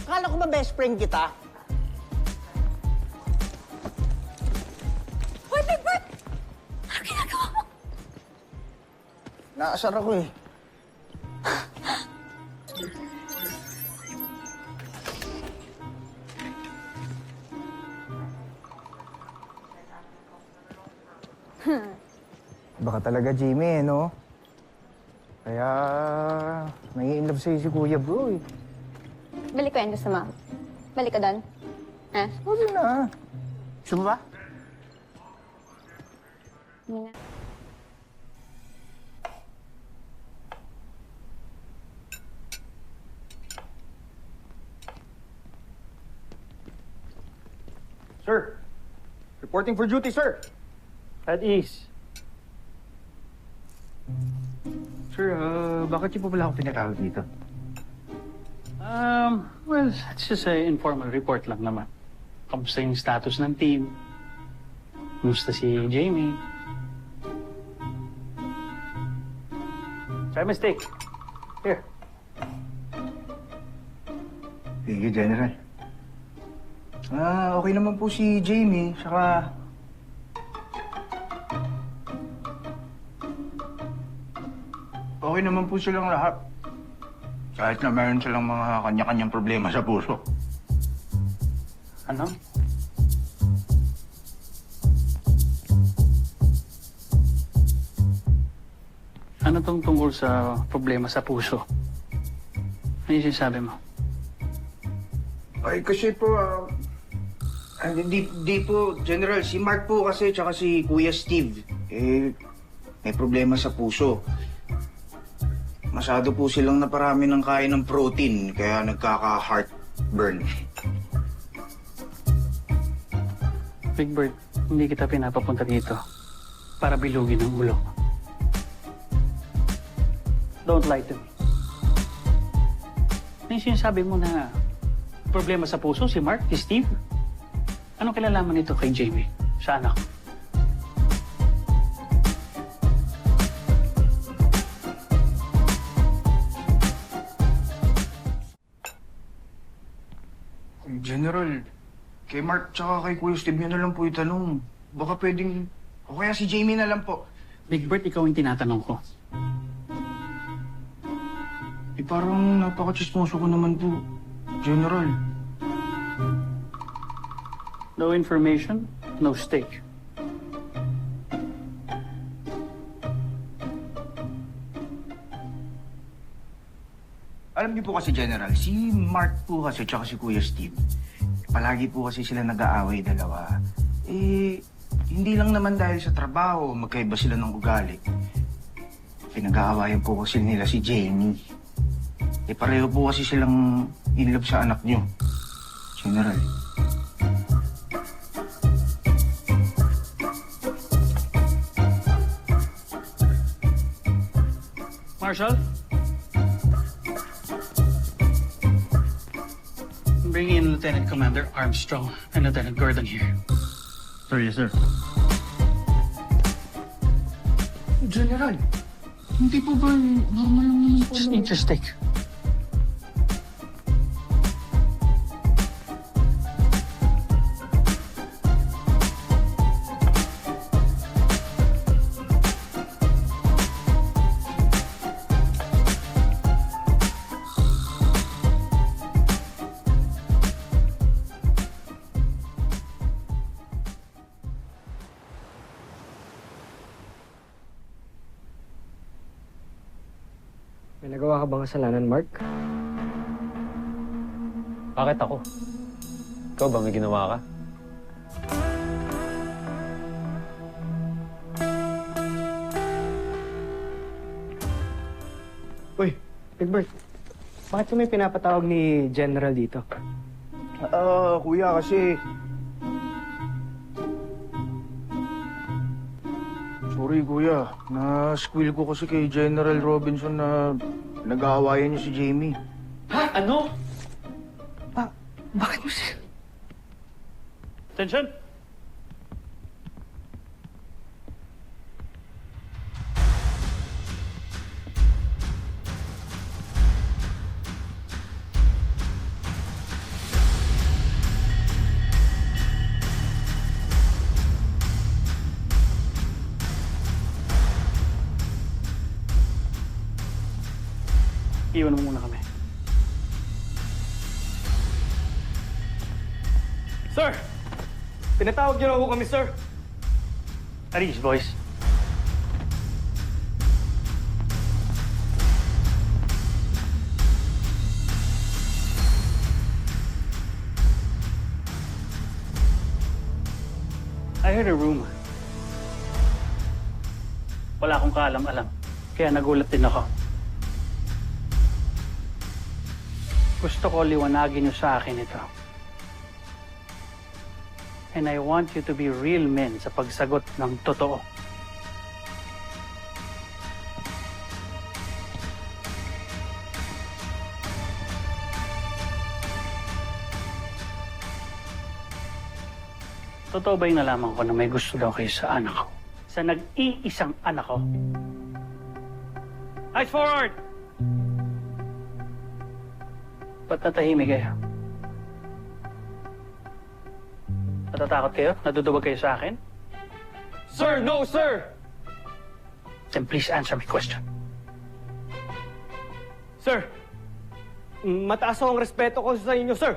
Akala ko ba best friend kita? Hoy, Big Bird! Ano ginagawa mo? Naasar ako eh. Baka talaga, Jimmy, no? Kaya nai-inlove sa'yo si Kuya Bro, eh. Balik ko yan, gusto mo? Balik ka doon? Ha? Huwag na. Gusto mo ba? Hindi na. Sir, reporting for duty, sir. At ease. Sir, bakit niyo po pala ako pinatawag dito? Well, it's just an informal report lang naman. Kamusta yung status ng team? Kamusta si Jamie? Try mistake. Here. Thank you, General. Okay naman po si Jamie, saka... Okay naman po silang lahat. Kahit na meron silang mga kanya-kanyang problema sa puso. Ano? Ano tong tungkol sa problema sa puso? Ano yung sinasabi mo? Ay, kasi po, di po, General, si Mark po kasi, tsaka si Kuya Steve, may problema sa puso. Masyado po silang naparami ng kain ng protein, kaya nagkaka-heartburn. Big Bird, hindi kita pinapapunta dito para bilugin ang ulo. Don't lie to me. Ano yung sinasabi mo na problema sa puso si Mark, si Steve? Anong kilalaman nito kay Jamie, sa anak? General, kay Mark tsaka kay Kuya Steve nyo na lang po itanong. Baka pwedeng... O kaya si Jamie na lang po. Big Bird, ikaw yung tinatanong ko. Parang napaka-chismoso ko naman po, General. No information, no stake. Alam niyo po kasi, General, si Mark po kasi tsaka si Kuya Steve, palagi po kasi sila nag-aaway dalawa. Hindi lang naman dahil sa trabaho, magkaiba sila ng ugali. Pinag-aawayan po kasi nila si Jamie. Pareho po kasi silang in love sa anak niyo, General. Marshal? Bring in Lieutenant Commander Armstrong and Lieutenant Gordon here. Sir, yes, sir. General, hindi po ba normal lang naman po? Just need your stake. May nagawa ka bang kasalanan, Mark? Bakit ako? Ikaw ba may ginawa ka? Uy, Big Bird. Bakit ka may pinapatawag ni General dito? Kuya, kasi... Sorry, Kuya. Na-squill ko kasi kay General Robinson na nag-aawayan niya si Jamie. Ha? Ano? Bakit mo siya? Attention! Iwan mo muna kami. Sir! Pinatawag niyo na ho kami, sir. Aris, boys. I heard a rumor. Wala akong kaalam-alam. Kaya nagulat din ako. Gusto ko liwanagin niyo sa akin ito. And I want you to be real men sa pagsagot ng totoo. Totoo ba yung nalaman ko na may gusto daw kayo sa anak ko? Sa nag-iisang anak ko? Eyes forward! Ba't natahimik kayo? Natatakot kayo? Nadudubag kayo sa akin? Sir, no, sir! Then please answer my question. Sir, mataas ho ang respeto ko sa inyo, sir.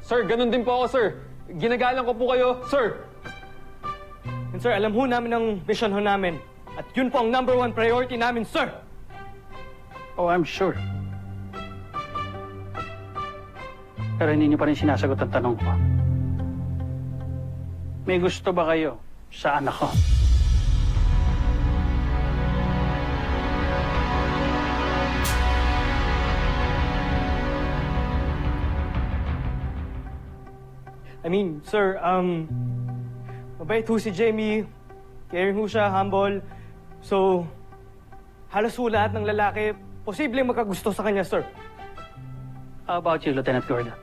Sir, ganun din po ako, sir. Ginagalang ko po kayo, sir. And sir, alam ho namin ang mission ho namin. At yun po ang #1 priority namin, sir. Oh, I'm sure. Pero hindi niyo pa rin sinasagot ang tanong ko. May gusto ba kayo sa anak ko? I mean, sir, mabait ho si Jamie. Caring ho siya, humble. So, halos ho lahat ng lalaki posibleng magkagusto sa kanya, sir. How about you, Lieutenant Gordon?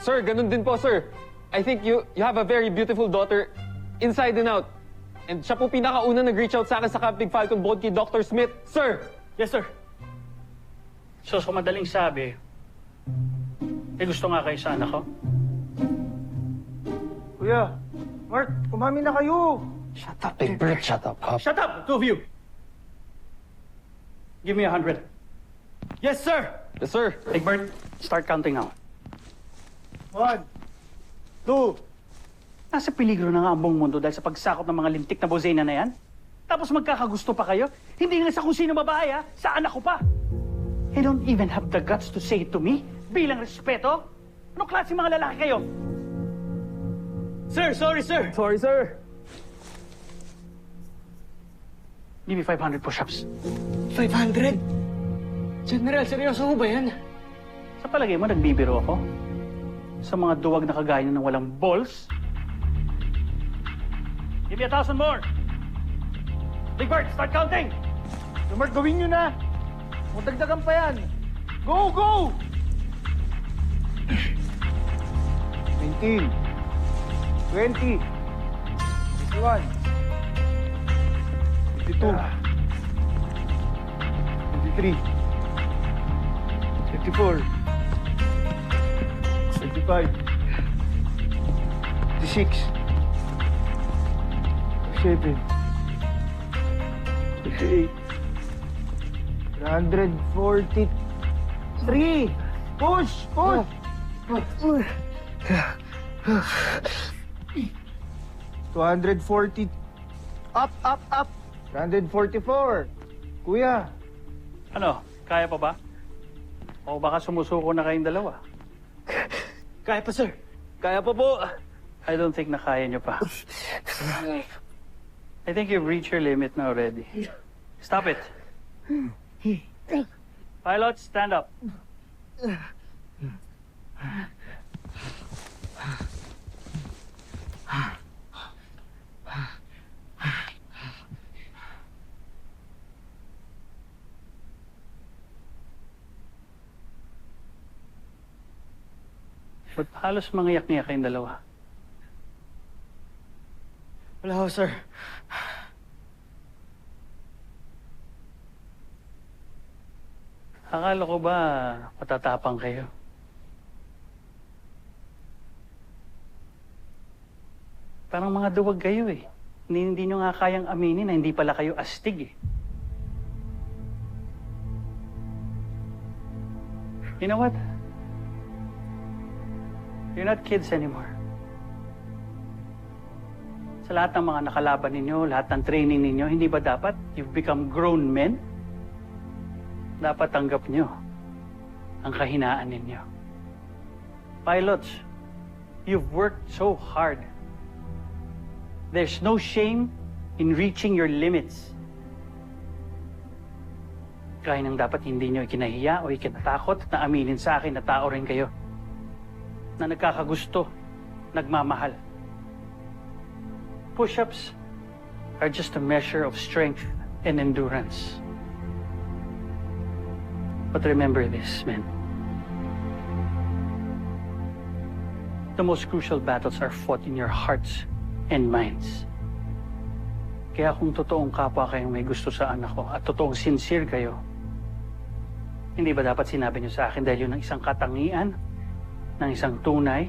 Sir, ganun din po, sir. I think you have a very beautiful daughter inside and out. And siya po pinakauna nag-reach out sa akin sa Camp Big Falcon bukod kay Dr. Smith. Sir! Yes, sir. So, sa madaling sabi, may gusto nga kayo sa anak ko? Kuya, Mark, umami na kayo. Shut up, Big Bird. Shut up, Pop. Shut up, two of you! Give me 100. Yes, sir. Yes, sir. Big Bird, start counting now. 1, 2. Nasa peligro na nga ang buong mundo dahil sa pagsakop ng mga lintik na bozena na yan. Tapos magkakagusto pa kayo? Hindi nga sa kung sino babae, ha? Sa anak ko pa. You don't even have the guts to say it to me bilang respeto? Anong klase mga lalaki kayo? Sir, sorry, sir. Sorry, sir. Give me 500 push-ups. 500? General, seryoso ho ba yan? Sa palagay mo, nagbibiro ako? Sa mga duwag na kagaya ng walang balls? Give me 1,000 more! Big Bird, start counting! Mark, gawin nyo na. Magdagdagan pa yan. Go, go! 19, 20, 21, 22, 23, 24, 25, 26, 27, 28, 143. Push! Push! 240. Up, up, up! 144. Kuya, Ano, kaya pa ba? O baka sumusuko na kayong dalawa? Kaya pa, sir. Kaya pa po. I don't think na kaya nyo pa. I think you've reached your limit na already. Stop it. Pilots, stand up. Ba't halos mangiyak-ngiyak kayong dalawa? Wala ho, sir. Akala ko ba matatapang kayo? Parang mga duwag kayo eh. Hindi nyo nga kayang aminin na hindi pala kayo astig eh. You know what? You're not kids anymore. Sa lahat ng mga nakalaban ninyo, lahat ng training ninyo, hindi ba dapat you've become grown men? Dapat tanggap nyo ang kahinaan ninyo. Pilots, you've worked so hard. There's no shame in reaching your limits. Kaya nang dapat hindi nyo ikinahiya o ikinatakot na aminin sa akin na tao rin kayo. Na nagkakagusto, nagmamahal. Push-ups are just a measure of strength and endurance. But remember this, men. The most crucial battles are fought in your hearts and minds. Kaya kung totoong kapwa kayong may gusto sa anak ko at totoong sincere kayo, hindi ba dapat sinabi niyo sa akin dahil yun ang isang katangian ng isang tunay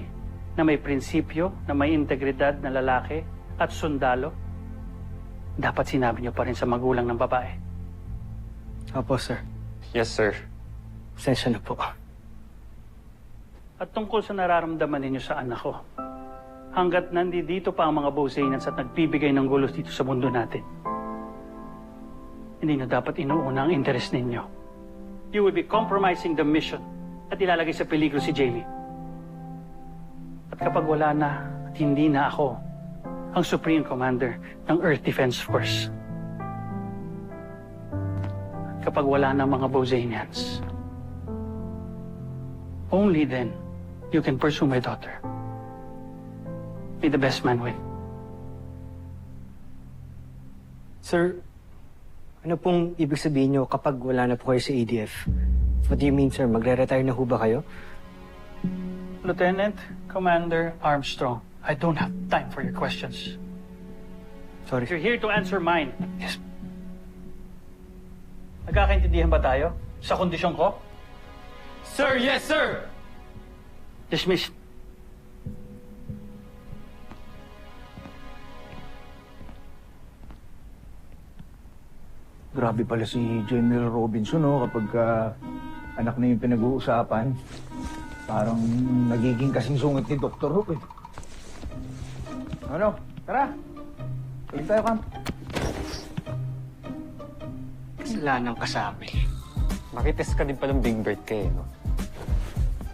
na may prinsipyo, na may integridad na lalaki at sundalo? Dapat sinabi niyo pa rin sa magulang ng babae. Opo, sir. Yes, sir. Pasensya na po. At tungkol sa nararamdaman ninyo sa anak ko, hanggat nandito pa ang mga Boseynans at nagbibigay ng gulos dito sa mundo natin, hindi nyo dapat inuuna ang interes ninyo. You will be compromising the mission at ilalagay sa peligro si Jamie. At kapag wala na at hindi na ako ang Supreme Commander ng Earth Defense Force, kapag wala na mga Boseynans, only then you can pursue my daughter. May the best man win. Sir, ano pong ibig sabihin nyo kapag wala na po kayo sa ADF? What do you mean, sir? Magre-retire na ho ba kayo? Lieutenant Commander Armstrong, I don't have time for your questions. Sorry. You're here to answer mine. Yes. Nagkakaintindihan ba tayo sa kondisyon ko? Sir, yes, sir! Dismissed. Grabe pala si General Robinson, no? Kapag anak na yung pinag-uusapan, parang nagiging kasing sungit ni Dr. Hook, eh. Ano? Tara! Balik tayo, Camp. Kasalanan ka sa amin. Makites ka din palang Big Bird kayo, no?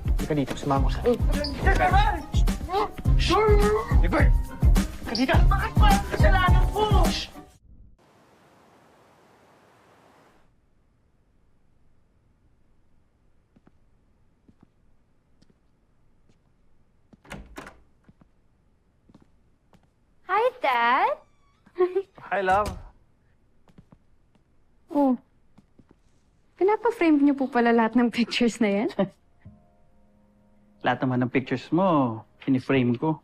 Hindi ka dito, sumama ko sa akin. Libert! Kanina! Bakit ba? Kasalanan ko! Hi, Dad! Hi, love. Oh. Pinapa-frame niyo po pala lahat ng pictures na yan? Lahat naman ng pictures mo, piniframe ko.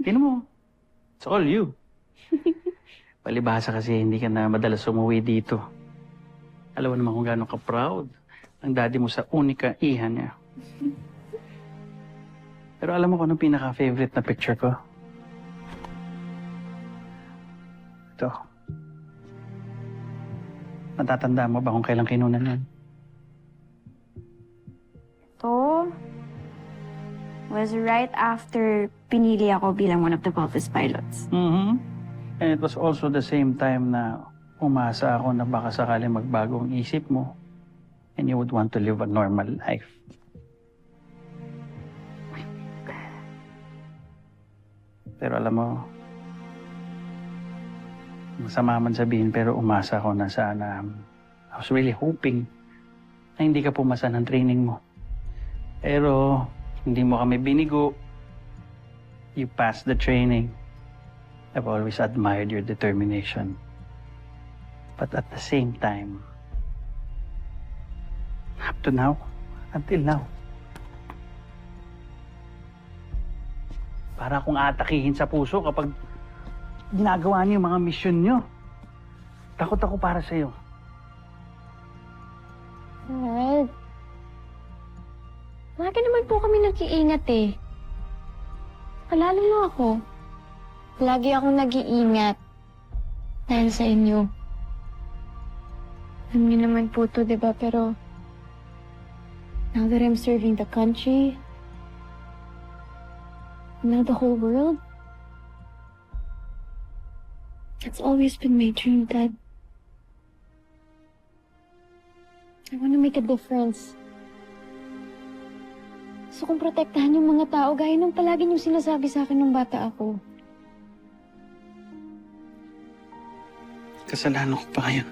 Tingnan mo. It's all you. Palibhasa kasi hindi ka na madalas umuwi dito. Alam mo naman kung gaano ka-proud ang daddy mo sa unika iha niya. Pero alam mo kung anong pinaka-favorite na picture ko? Ito. Natatanda mo ba kung kailan kinunan yan? Ito was right after pinili ako bilang one of the Voltes pilots. Mm-hmm. And it was also the same time na umasa ako na baka sakaling magbago ang isip mo and you would want to live a normal life. Pero alam mo, masama man sabihin pero umasa ako na sana. I was really hoping na hindi ka pumasa ng training mo. Pero hindi mo kami binigo. You passed the training. I've always admired your determination. But at the same time, up to now, until now, para akong atakihin sa puso kapag ginagawa niyo yung mga mission niyo. Takot ako para sa'yo. Dad, lagi naman po kami nag-iingat eh. Alala mo ako. Lagi akong nag-iingat Dahil sa inyo. Alam niyo naman po to, di ba? Pero now that I'm serving the country, now the whole world, that's always been my dream, Dad. I want to make a difference. Gusto kong protektahan yung mga tao gaya ng palagi niyong sinasabi sa akin nung bata ako. Kasalanan ko pa ngayon.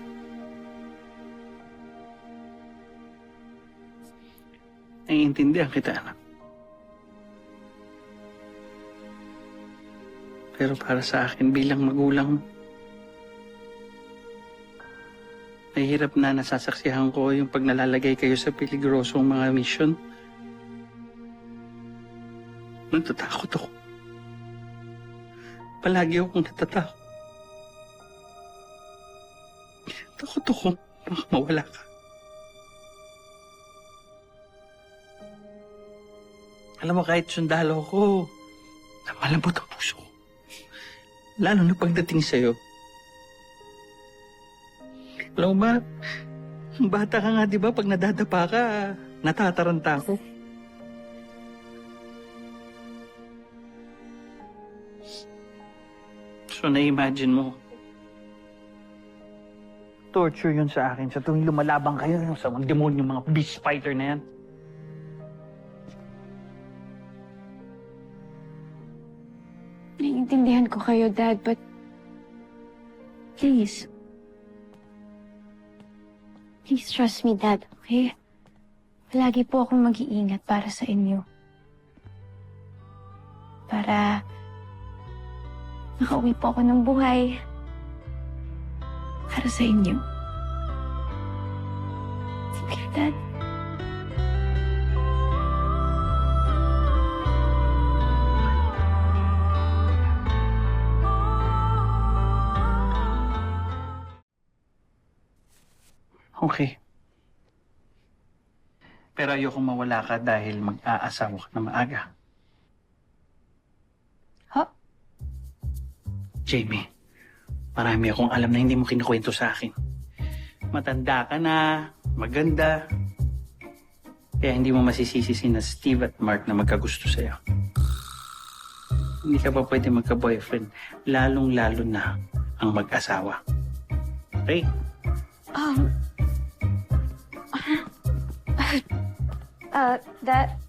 Naiintindihan kita, anak. Pero para sa akin bilang magulang, mahirap na nasasaksihan ko yung pag nalalagay kayo sa peligrosong mga misyon. Natatakot ako. Palagi akong natatakot. Takot ako baka mawala ka. Alam mo, kahit sundalo ko, malambot ang puso ko. Lalo na pagdating sa'yo. Alam mo ba, bata ka nga, di ba? Pag nadadapa ka, natataranta ako. So, na-imagine mo, torture yun sa akin sa tuwing lumalabang kayo sa mga demonyo, mga beast fighter na yan. Naiintindihan ko kayo, Dad, but please. Please trust me, Dad, okay? Palagi po akong mag-iingat para sa inyo. Para makauwi po ako ng buhay para sa inyo. Okay, Dad? Okay. Pero ayokong mawala ka dahil mag-aasawa ka na maaga. Ha? Jamie, marami akong alam na hindi mo kinukwento sa akin. Matanda ka na, maganda. Kaya hindi mo masisisi sina Steve at Mark na magkagusto sa'yo. Hindi ka pa pwede magka-boyfriend, lalong-lalo na ang mag-asawa. Okay? That